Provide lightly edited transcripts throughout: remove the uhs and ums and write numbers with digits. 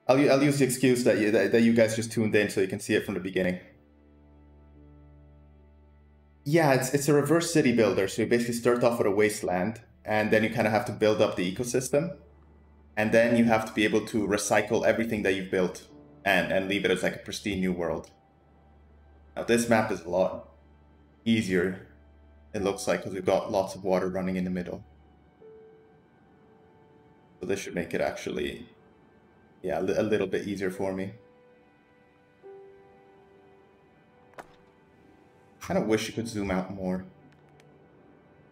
I'll use the excuse that you guys just tuned in so you can see it from the beginning. Yeah, it's a reverse city builder. So you basically start off with a wasteland, and then you kind of have to build up the ecosystem, and then you have to be able to recycle everything that you've built and leave it as like a pristine new world. Now this map is a lot easier, it looks like, because we've got lots of water running in the middle. So this should make it actually, yeah, a little bit easier for me. Kind of wish you could zoom out more,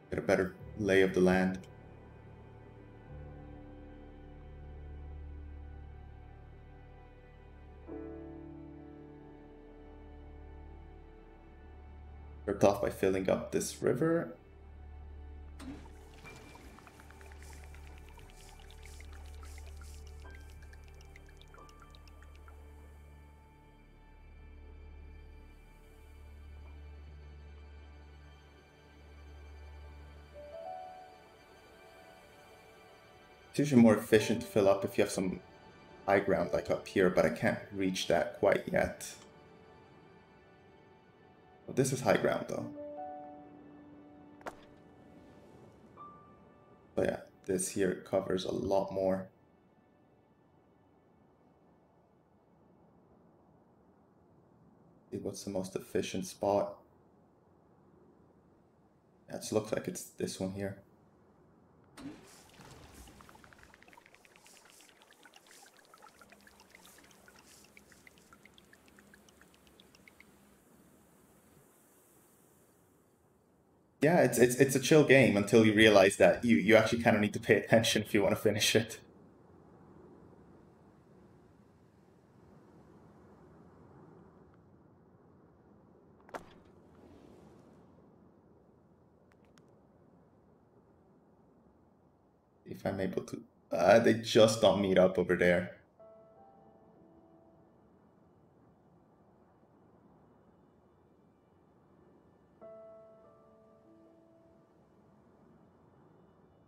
get a better lay of the land. Start off by filling up this river. It's usually more efficient to fill up if you have some high ground like up here, but I can't reach that quite yet. Well, this is high ground though. So yeah, this here covers a lot more. See what's the most efficient spot. Yeah, it looks like it's this one here. Yeah, it's a chill game until you realize that you actually kind of need to pay attention if you want to finish it. If I'm able to, they just don't meet up over there.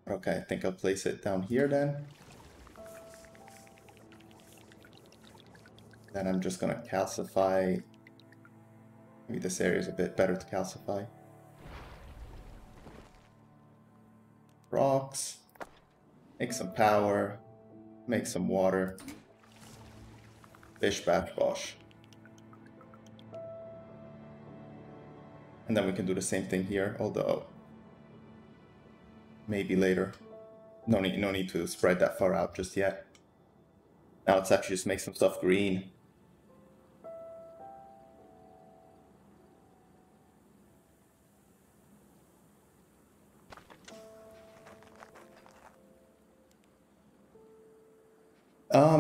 Okay, I think I'll place it down here then. Then I'm just gonna calcify. Maybe this area is a bit better to calcify. Rocks. Make some power. Make some water. Bish bash bosh. And then we can do the same thing here, although maybe later. No need to spread that far out just yet. Now let's actually just make some stuff green.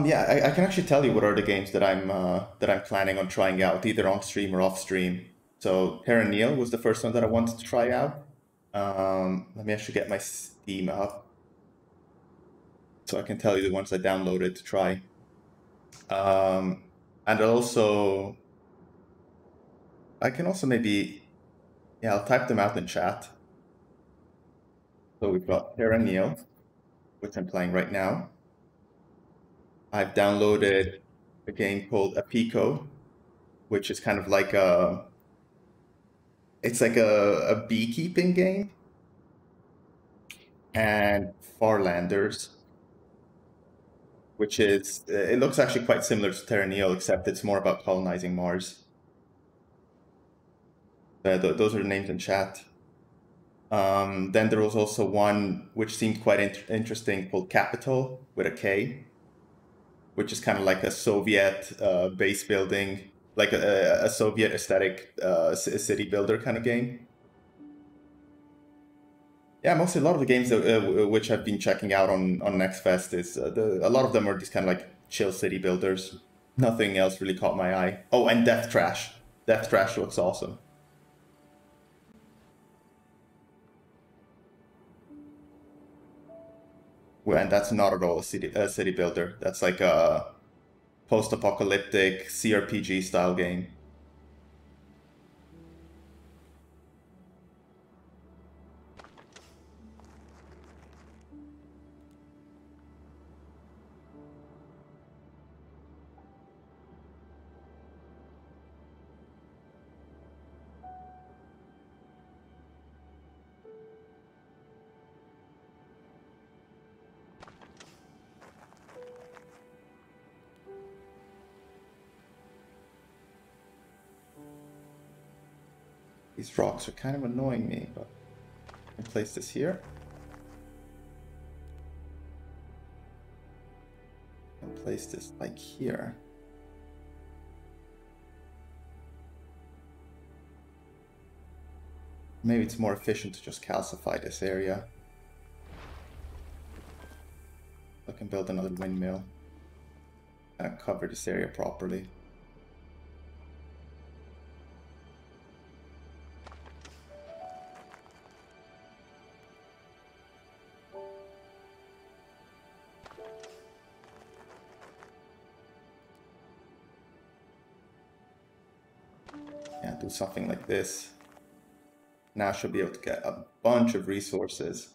Yeah, I can actually tell you what are the games that I'm planning on trying out, either on stream or off stream. So Terra Nil was the first one that I wanted to try out. Let me actually get my Steam up so I can tell you the ones I downloaded to try. And also, I can also maybe, yeah, I'll type them out in chat. So we've got Terra Nil, which I'm playing right now. I've downloaded a game called Apico, which is kind of like it's like a beekeeping game. And Farlanders, which is, it looks actually quite similar to Terra Nil, except it's more about colonizing Mars. Those are the names in chat. Then there was also one which seemed quite interesting called Capital with a K, which is kind of like a Soviet base building, like a Soviet aesthetic city builder kind of game. Yeah, mostly a lot of the games that, which I've been checking out on Next Fest is a lot of them are these kind of like chill city builders. Nothing else really caught my eye. Oh, and Death Trash. Death Trash looks awesome. Well, and that's not at all a city builder. That's like a post-apocalyptic CRPG style game. These rocks are kind of annoying me, but I can place this here. And place this like here. Maybe it's more efficient to just calcify this area. I can build another windmill and cover this area properly. Yeah, do something like this. Now I should be able to get a bunch of resources.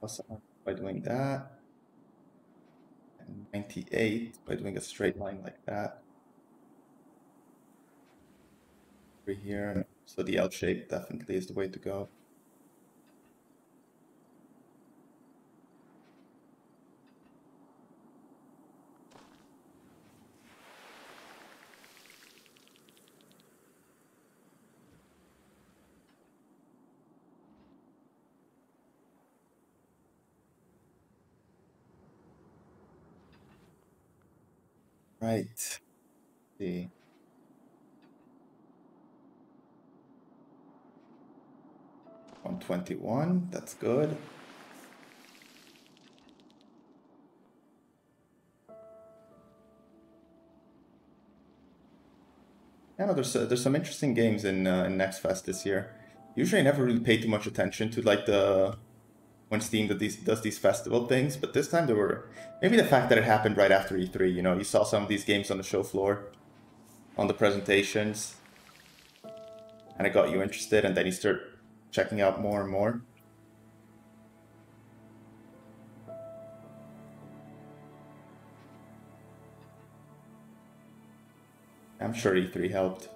Plus by doing that. And 98 by doing a straight line like that. Over here. So the L shape definitely is the way to go. Right. Let's see. $121, that's good. Yeah, no, there's some interesting games in Next Fest this year. Usually I never really pay too much attention to like when Steam does these festival things, but this time there were, maybe the fact that it happened right after E3, you know, you saw some of these games on the show floor, on the presentations, and it got you interested, and then you start checking out more and more. I'm sure E3 helped.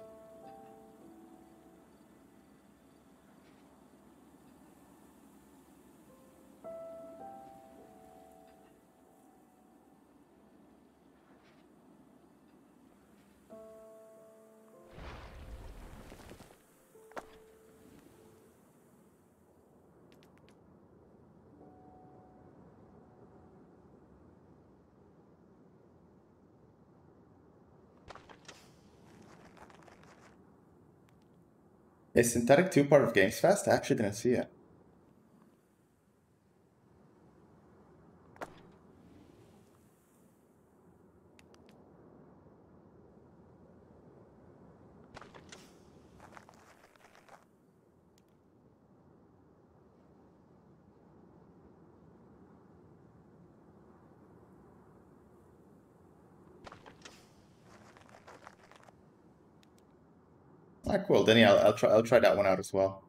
Is Synthetic 2 part of Games Fest? I actually didn't see it. Ah, cool. Then yeah, I'll try that one out as well.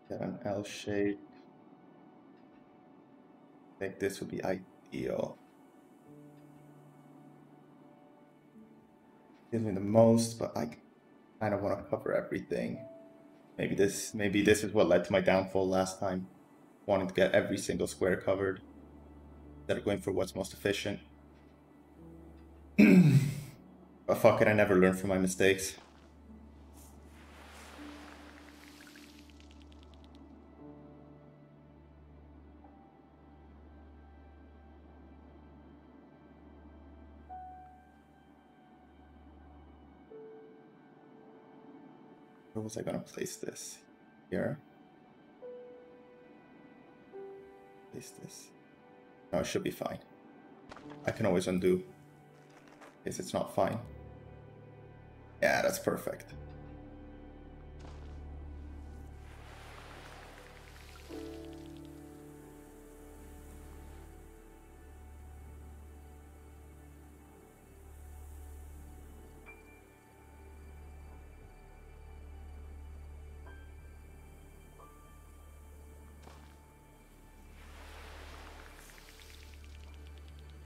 Get an L shape. I think this would be ideal. Gives me the most, but I kind of want to cover everything. Maybe this is what led to my downfall last time, wanting to get every single square covered instead of going for what's most efficient. But fuck it, I never learn from my mistakes. Where was I gonna place this? Here. Place this. No, it should be fine. I can always undo in case it's not fine. Yeah, that's perfect.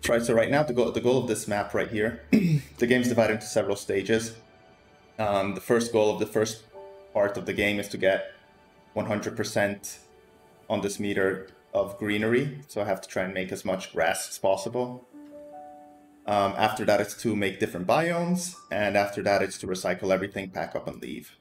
Right, so right now the goal of this map right here, the game's divided into several stages. The first goal of the first part of the game is to get 100% on this meter of greenery, so I have to try and make as much grass as possible. After that, it's to make different biomes, and after that, it's to recycle everything, pack up, and leave.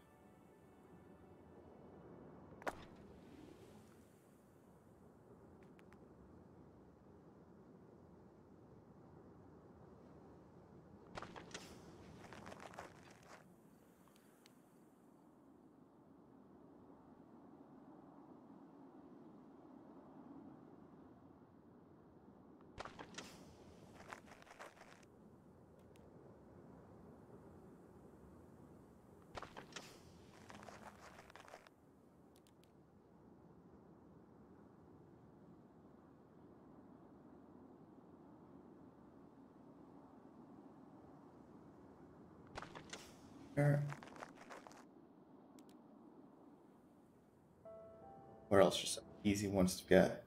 Where else? Just easy ones to get.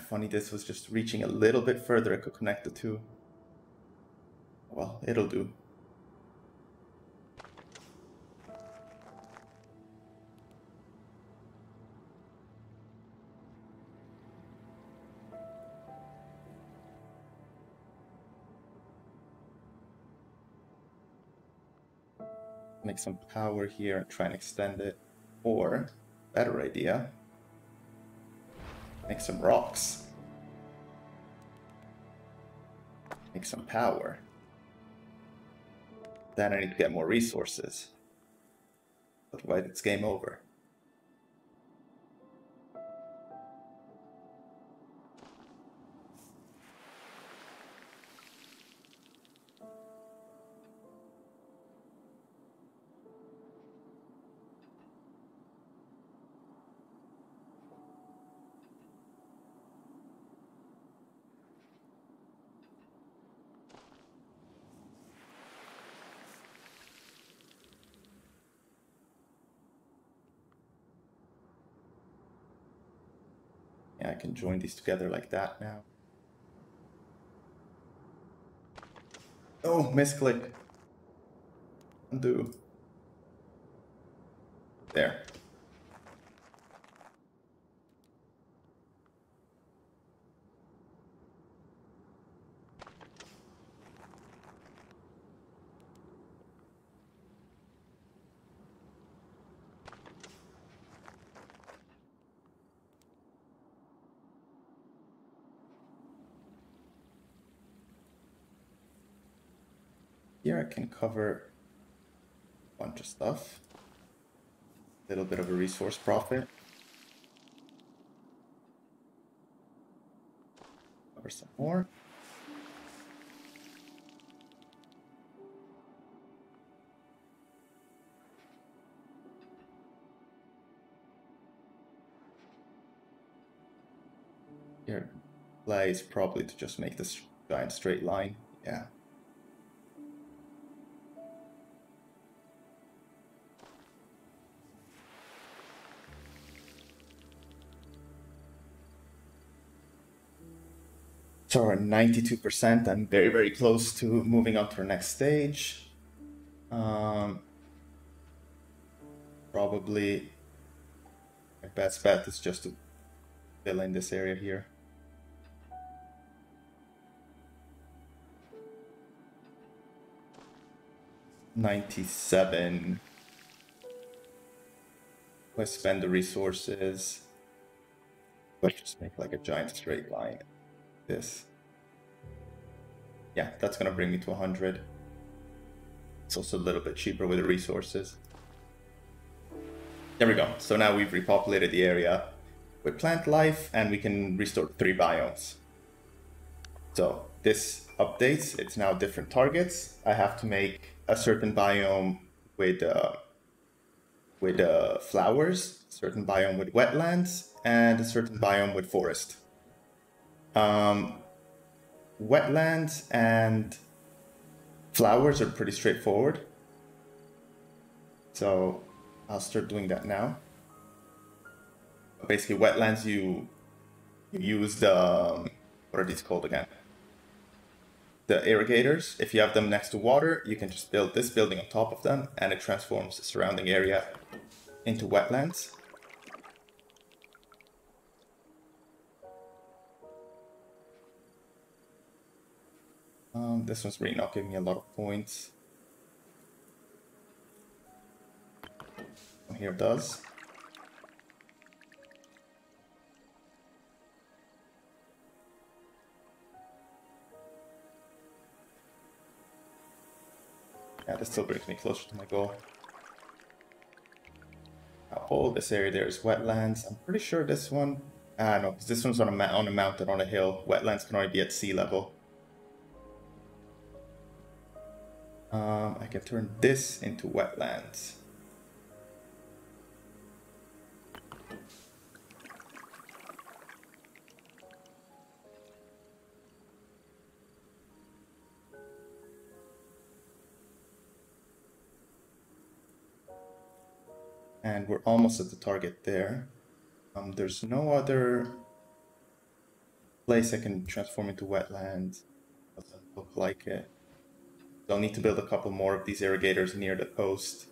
Funny, this was just reaching a little bit further. I could connect the two. Well, it'll do. Make some power here and try and extend it. Or, better idea, make some rocks. Make some power. Then I need to get more resources. Otherwise it's game over. Yeah, I can join these together like that now. Oh, misclick. Undo. There. Here I can cover a bunch of stuff. A little bit of a resource profit. Cover some more. Here, play is probably to just make this giant straight line. Yeah. So we're at 92%. I'm very, very close to moving on to our next stage. Probably my best bet is just to fill in this area here. $97. If I spend the resources, let's just make like a giant straight line. This. Yeah, that's gonna bring me to 100. It's also a little bit cheaper with the resources. There we go. So now we've repopulated the area with plant life and we can restore 3 biomes. So this updates, it's now different targets. I have to make a certain biome with flowers, a certain biome with wetlands, and a certain biome with forest. Wetlands and flowers are pretty straightforward. So I'll start doing that now. Basically, wetlands, you use the what are these called again? The irrigators. If you have them next to water, you can just build this building on top of them, and it transforms the surrounding area into wetlands. This one's really not giving me a lot of points. Here it does. Yeah, this still brings me closer to my goal. Now, all this area there is wetlands. I'm pretty sure this one... no, because this one's on a mountain, on a hill. Wetlands can only be at sea level. I can turn this into wetlands. And we're almost at the target there. There's no other place I can transform into wetlands. Doesn't look like it. I'll need to build a couple more of these irrigators near the coast.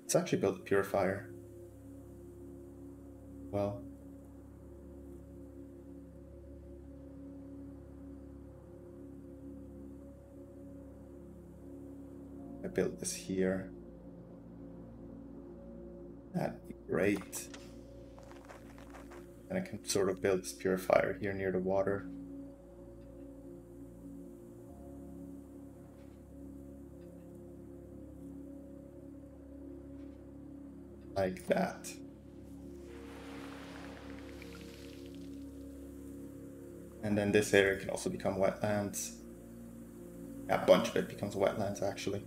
Let's actually build a purifier. Well, I built this here. That'd be great. And I can sort of build this purifier here near the water. Like that. And then this area can also become wetlands. A bunch of it becomes wetlands, actually.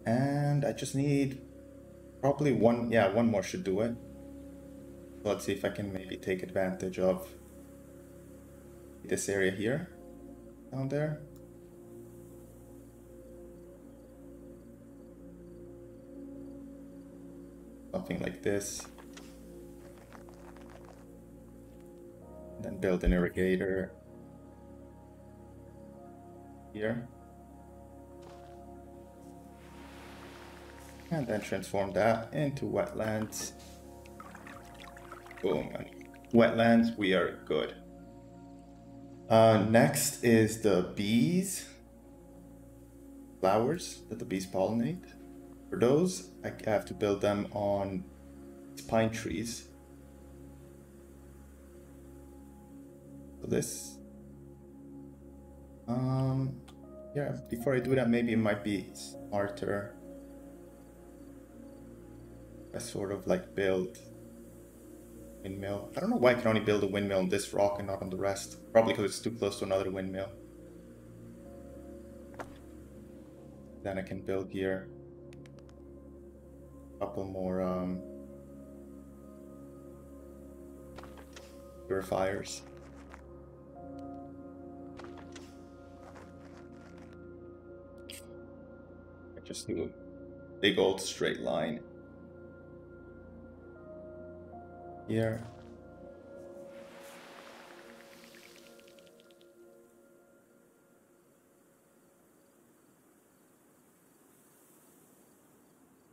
And I just need probably one more should do it. So let's see if I can maybe take advantage of this area here, down there. Something like this. And then build an irrigator here. And then transform that into wetlands. Boom. Wetlands, we are good. Next is the bees. Flowers that the bees pollinate. For those, I have to build them on pine trees. So this... yeah, before I do that, maybe it might be smarter. I sort of like build windmill. I don't know why I can only build a windmill on this rock and not on the rest. Probably because it's too close to another windmill. Then I can build here a couple more purifiers. I just do a big old straight line here.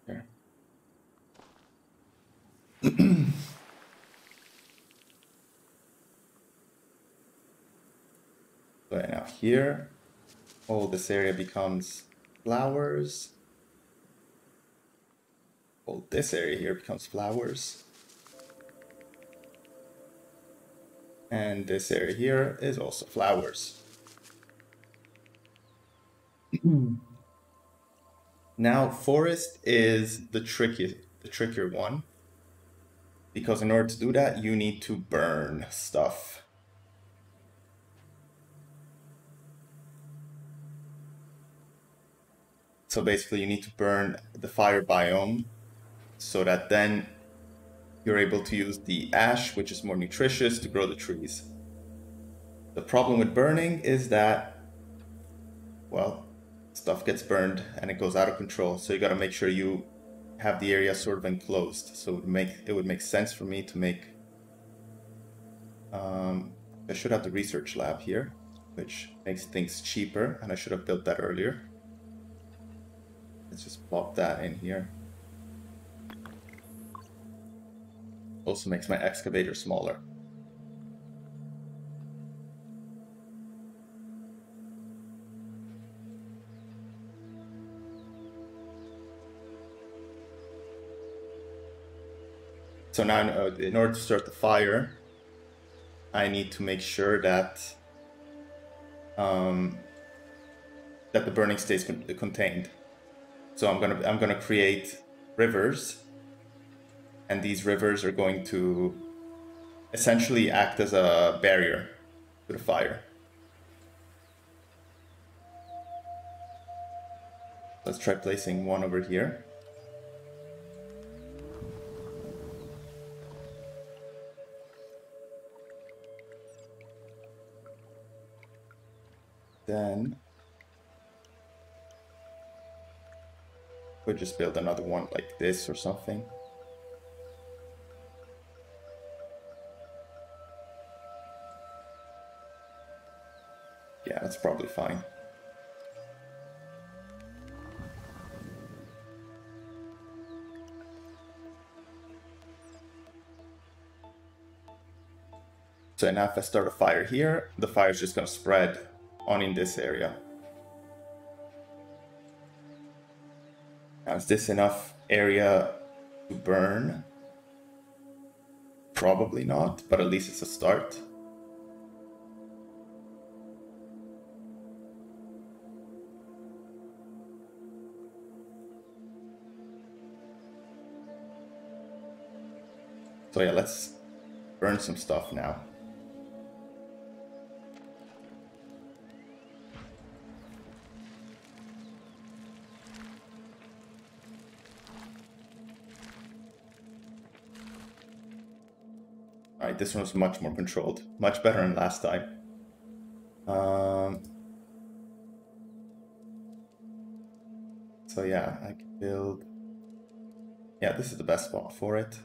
There. So now here, all this area becomes flowers. All this area here becomes flowers. And this area here is also flowers. Now, forest is the trickier one. Because in order to do that, you need to burn stuff. So basically, you need to burn the fire biome so that then you're able to use the ash, which is more nutritious, to grow the trees. The problem with burning is that, well, stuff gets burned and it goes out of control. So you got to make sure you have the area sort of enclosed. So it would make sense for me to make. I should have the research lab here, which makes things cheaper, and I should have built that earlier. Let's just plop that in here. Also makes my excavator smaller. So now in order to start the fire, I need to make sure that that the burning stays contained. So I'm gonna create rivers, and these rivers are going to essentially act as a barrier to the fire. Let's try placing one over here. Then could just build another one like this or something. Yeah, that's probably fine. So now if I start a fire here, the fire is just going to spread on in this area. Now, is this enough area to burn? Probably not, but at least it's a start. So yeah, let's burn some stuff now. Alright, this one's much more controlled. Much better than last time. So yeah, I can build... Yeah, this is the best spot for it.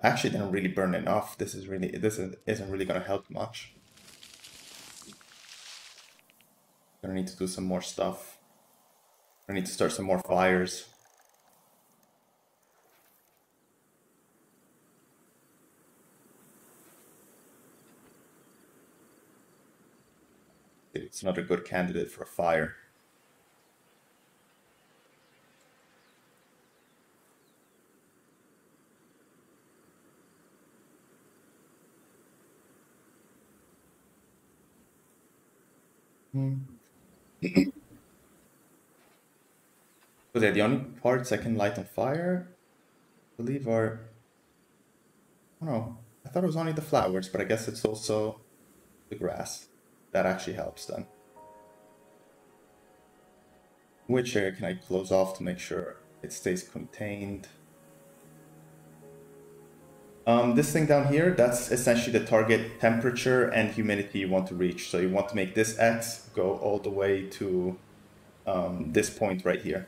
I actually didn't really burn enough. This isn't really gonna help much. Gonna need to do some more stuff. I need to start some more fires. It's not a good candidate for a fire. So the only parts I can light on fire, I believe, are... Oh no, I thought it was only the flowers, but I guess it's also the grass. That actually helps then. Which area can I close off to make sure it stays contained? This thing down here, that's essentially the target temperature and humidity you want to reach. So you want to make this X go all the way to this point right here.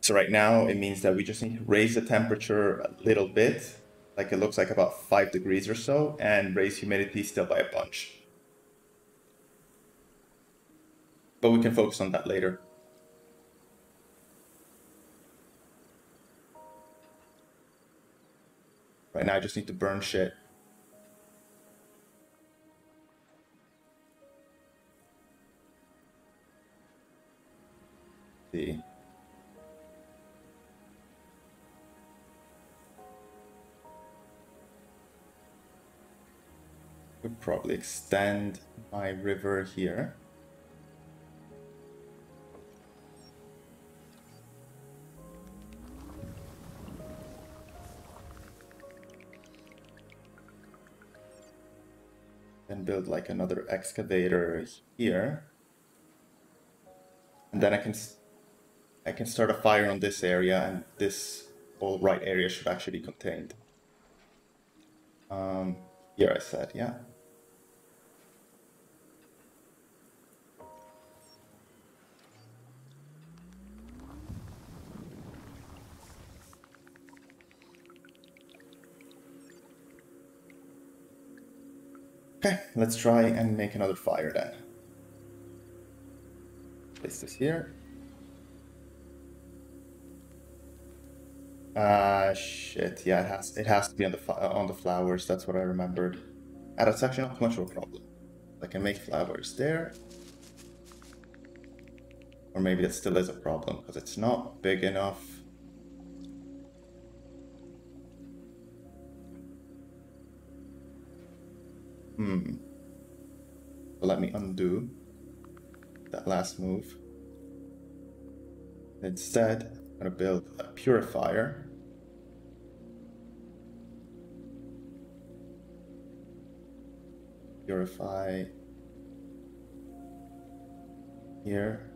So right now it means that we just need to raise the temperature a little bit, like it looks like about 5 degrees or so, and raise humidity still by a bunch. But we can focus on that later. Right now I just need to burn shit. See. Could probably extend my river here. Then build like another excavator here. And then I can start a fire on this area, and this whole right area should actually be contained. Here I said, yeah. Okay, let's try and make another fire then. Place this here. Shit. Yeah, it has to be on the flowers. That's what I remembered. That's actually not much of a problem. I can make flowers there. Or maybe that still is a problem because it's not big enough. So let me undo that last move. Instead, I'm gonna build a purifier. Purify here.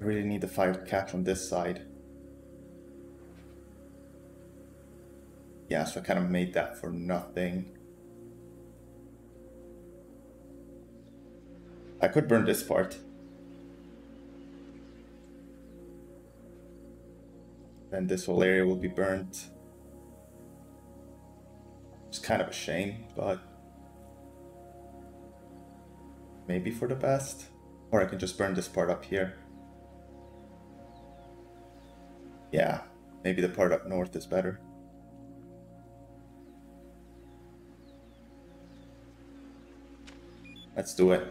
I really need the fire to catch on this side. Yeah, so I kind of made that for nothing. I could burn this part. Then this whole area will be burnt. It's kind of a shame, but maybe for the best. Or I can just burn this part up here. Yeah, maybe the part up north is better. Let's do it.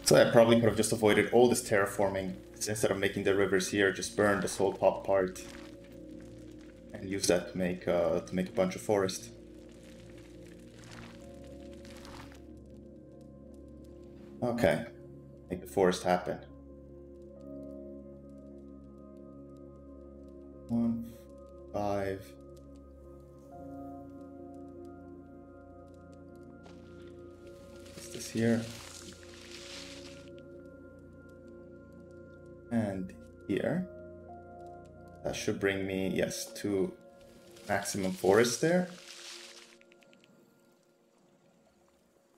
So I probably could have just avoided all this terraforming. Instead of making the rivers here, just burn this whole top part and use that to make a bunch of forest. Okay, make the forest happen. 1, 5. What's this here? And here. That should bring me, yes, to maximum forest there.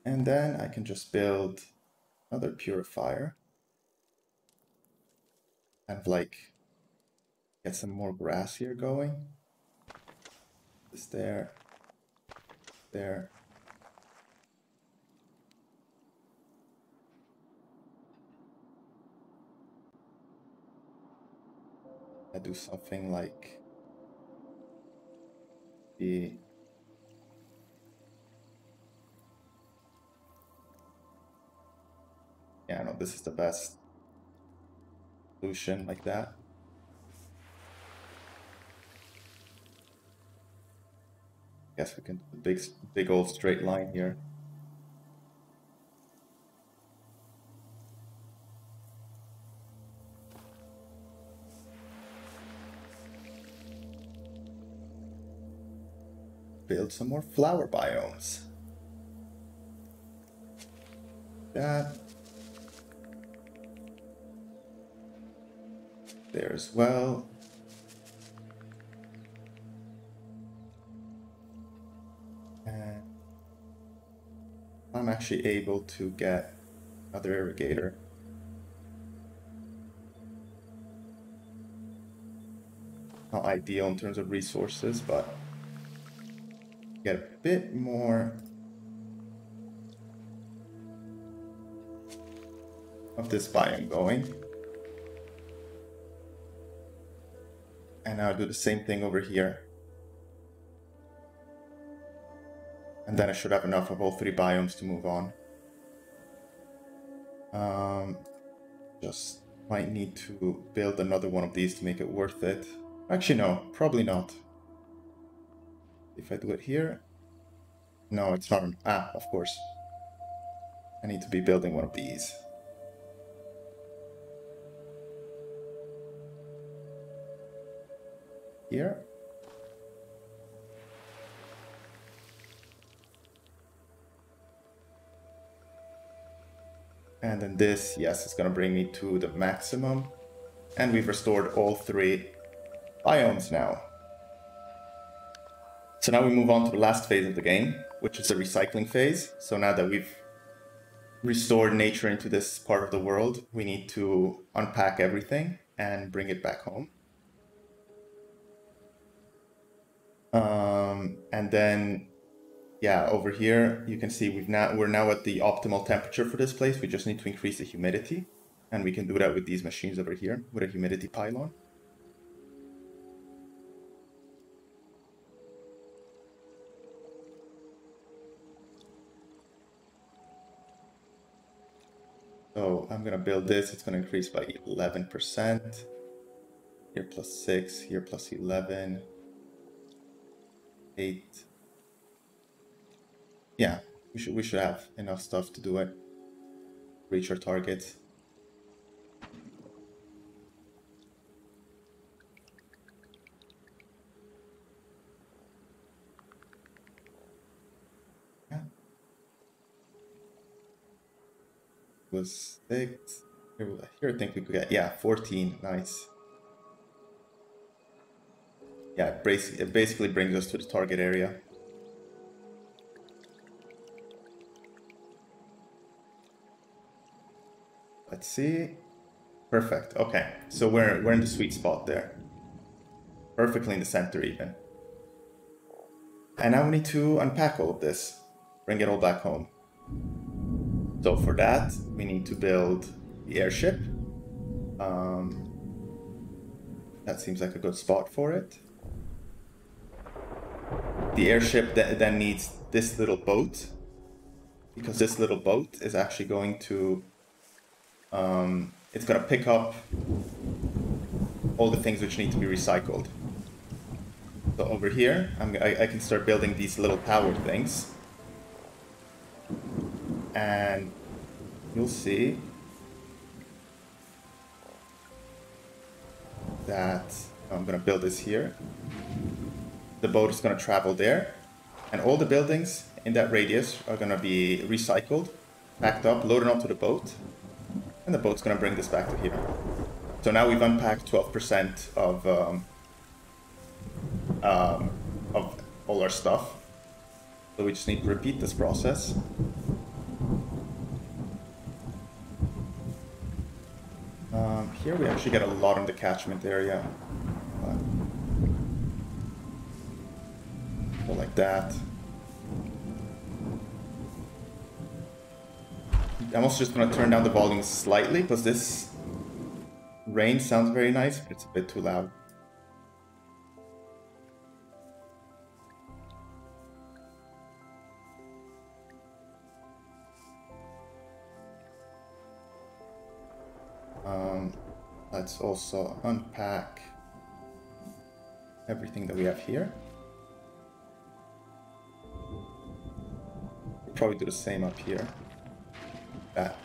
And then I can just build another purifier. Kind of like get some more grass here going. This there. There. I do something like the yeah, no, this is the best solution like that. Guess we can do a big old straight line here. Build some more flower biomes. That. There as well. And I'm actually able to get another irrigator. Not ideal in terms of resources, but get a bit more of this biome going. And now do the same thing over here. And then I should have enough of all 3 biomes to move on. Just might need to build another one of these to make it worth it. Actually, no, probably not. If I do it here, no, it's not. Of course. I need to be building one of these. Here. And then this, yes, is going to bring me to the maximum. And we've restored all 3 biomes now. So now we move on to the last phase of the game, which is the recycling phase. So now that we've restored nature into this part of the world, we need to unpack everything and bring it back home. And then, yeah, over here you can see we're now at the optimal temperature for this place. We just need to increase the humidity, and we can do that with these machines over here with a humidity pylon. So I'm gonna build this. It's gonna increase by 11%. Here plus 6, here plus 11, 8. Yeah, we should have enough stuff to do it. Reach our target. Yeah. It was 6. Here I think we could get, yeah, 14. Nice. Yeah, it basically brings us to the target area. Let's see. Perfect. Okay, so we're in the sweet spot there. Perfectly in the center even. And now we need to unpack all of this. Bring it all back home. So for that, we need to build the airship. That seems like a good spot for it. The airship then needs this little boat, because this little boat is actually going to, it's going to pick up all the things which need to be recycled. So over here, I can start building these little power things. And you'll see that I'm going to build this here. The boat is going to travel there, and all the buildings in that radius are going to be recycled, packed up, loaded onto the boat, and the boat's going to bring this back to here. So now we've unpacked 12% of all our stuff. So we just need to repeat this process. Here we actually get a lot in the catchment area. So like that. I'm also just going to turn down the volume slightly because this rain sounds very nice, but it's a bit too loud. Let's also unpack everything that we have here. We'll probably do the same up here. That.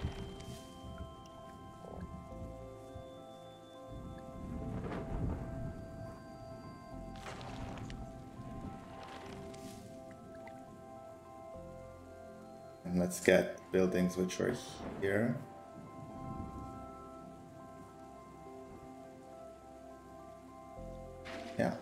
And let's get buildings which are here. Yeah.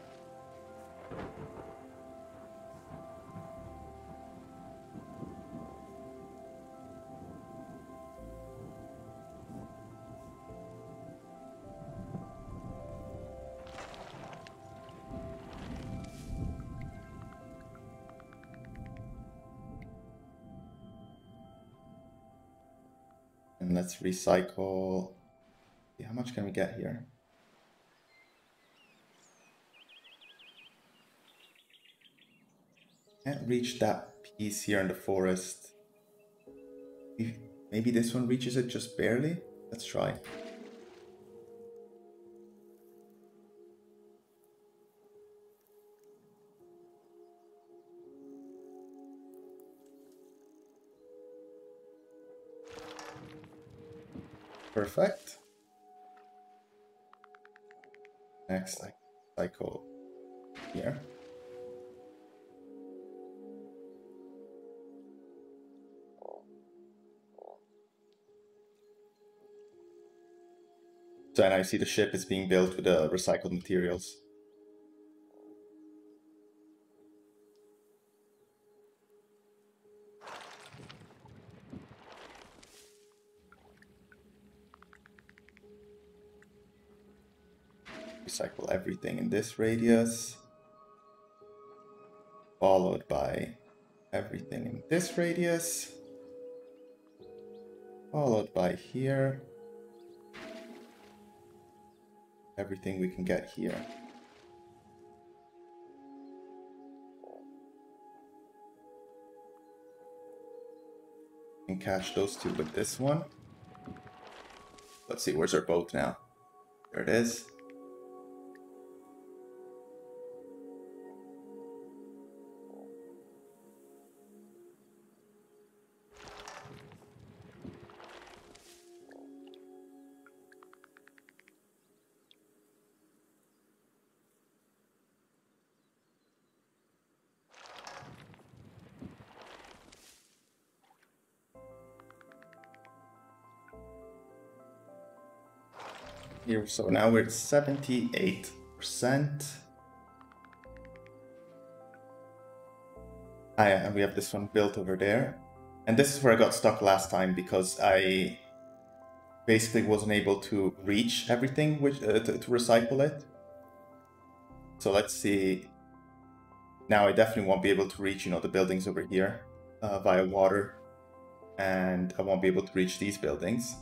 And let's recycle. See, how much can we get here? Can't reach that piece here in the forest. Maybe this one reaches it just barely. Let's try. Perfect. Next, I cycle here. So now you see the ship is being built with the recycled materials. recycle everything in this radius, followed by everything in this radius, followed by here, everything we can get here. And catch those two with this one. Let's see, where's our boat now? There it is. Here, so now we're at 78%. And we have this one built over there. And this is where I got stuck last time because I basically wasn't able to reach everything to recycle it. So let's see. Now I definitely won't be able to reach, the buildings over here via water. And I won't be able to reach these buildings.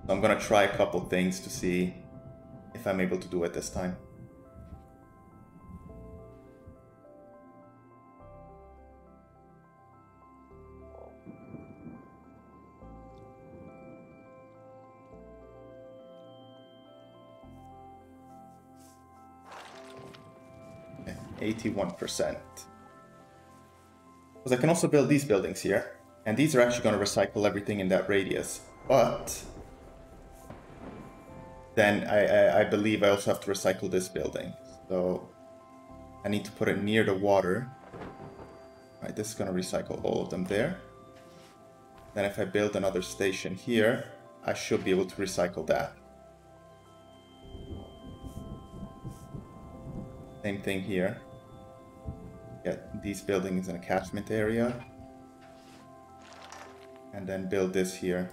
So I'm gonna try a couple things to see if I'm able to do it this time. Okay, 81%. Because I can also build these buildings here, and these are actually going to recycle everything in that radius, but then I believe I also have to recycle this building. So I need to put it near the water. Right, this is going to recycle all of them there. Then if I build another station here, I should be able to recycle that. Same thing here. Get these buildings in a catchment area. And then build this here.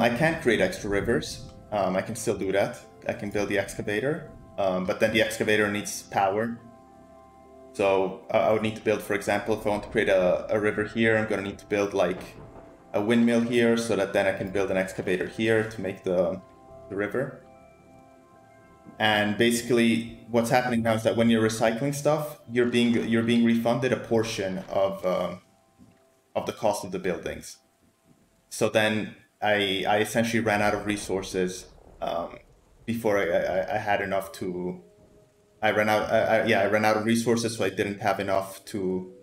I can't create extra rivers. I can still do that. I can build the excavator, but then the excavator needs power. So I would need to build, for example, if I want to create a river here, I'm going to need to build like a windmill here so that then I can build an excavator here to make the river. And basically what's happening now is that when you're recycling stuff, you're being refunded a portion of the cost of the buildings. So then I essentially ran out of resources before I had enough to. I ran out of resources, so I didn't have enough to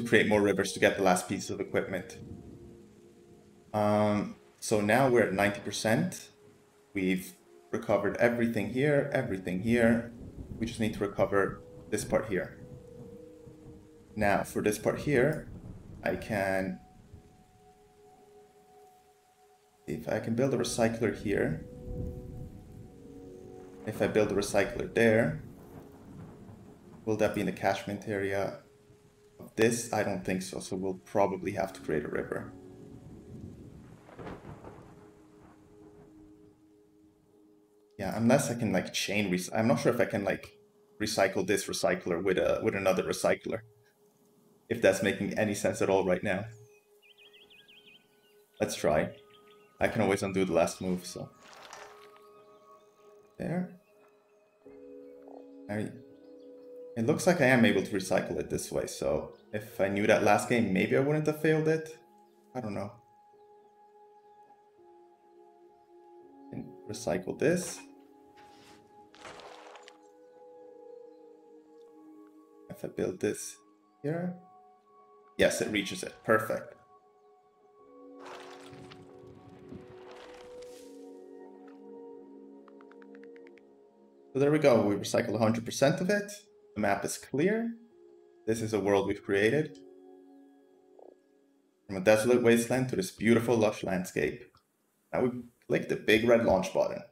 create more rivers to get the last piece of equipment. So now we're at 90%. We've recovered everything here, everything here. We just need to recover this part here. Now for this part here, I can. If I can build a recycler here, if I build a recycler there, will that be in the catchment area of this? I don't think so, so we'll probably have to create a river. Yeah, unless I can like chain I'm not sure if I can like recycle this recycler with another recycler. If that's making any sense at all right now. Let's try. I can always undo the last move, so. There. It looks like I am able to recycle it this way, so if I knew that last game, maybe I wouldn't have failed it. I don't know. And recycle this. If I build this here. Yes, it reaches it. Perfect. So there we go, we recycled 100% of it. The map is clear. This is a world we've created. From a desolate wasteland to this beautiful lush landscape. Now we click the big red launch button.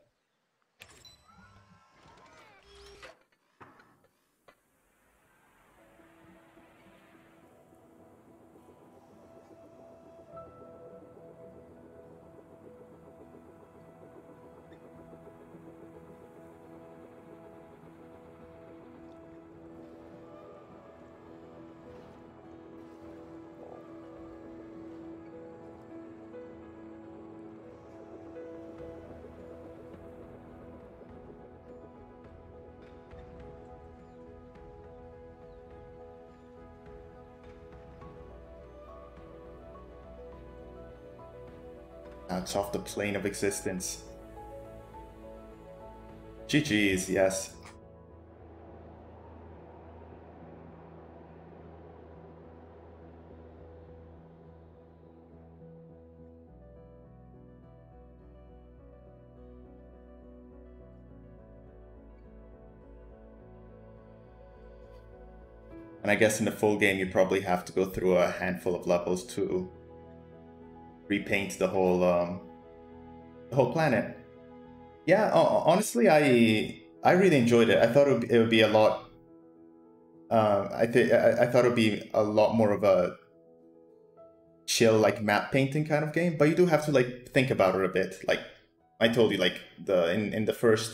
it's off the plane of existence. GG's, yes. And I guess in the full game, you probably have to go through a handful of levels to repaint the whole planet. Yeah, honestly, I really enjoyed it. I thought it would be a lot. I thought it would be a lot more of a chill, like map painting kind of game. But you do have to like think about it a bit. Like I told you, like in the first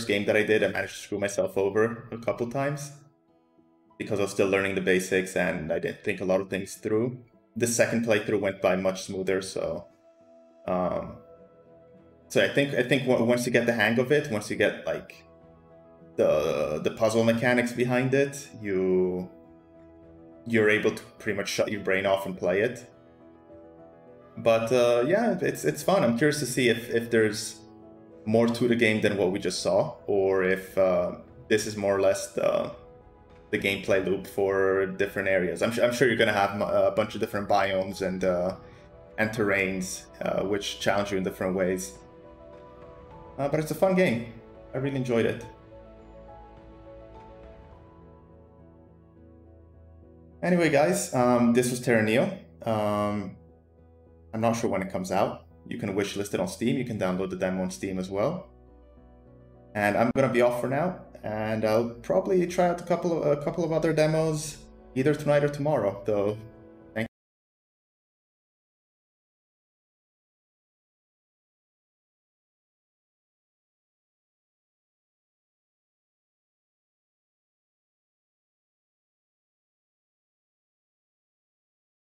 game that I did, I managed to screw myself over a couple times because I was still learning the basics and I didn't think a lot of things through. The second playthrough went by much smoother, so I think once you get the hang of it, once you get like the puzzle mechanics behind it, you're able to pretty much shut your brain off and play it. But yeah, it's fun. I'm curious to see if there's more to the game than what we just saw, or if this is more or less the gameplay loop for different areas. I'm sure you're gonna have a bunch of different biomes and terrains which challenge you in different ways. But it's a fun game. I really enjoyed it. Anyway, guys, this was Terra Nil. I'm not sure when it comes out. You can wishlist it on Steam. You can download the demo on Steam as well. And I'm gonna be off for now, and I'll probably try out a couple of other demos either tonight or tomorrow, though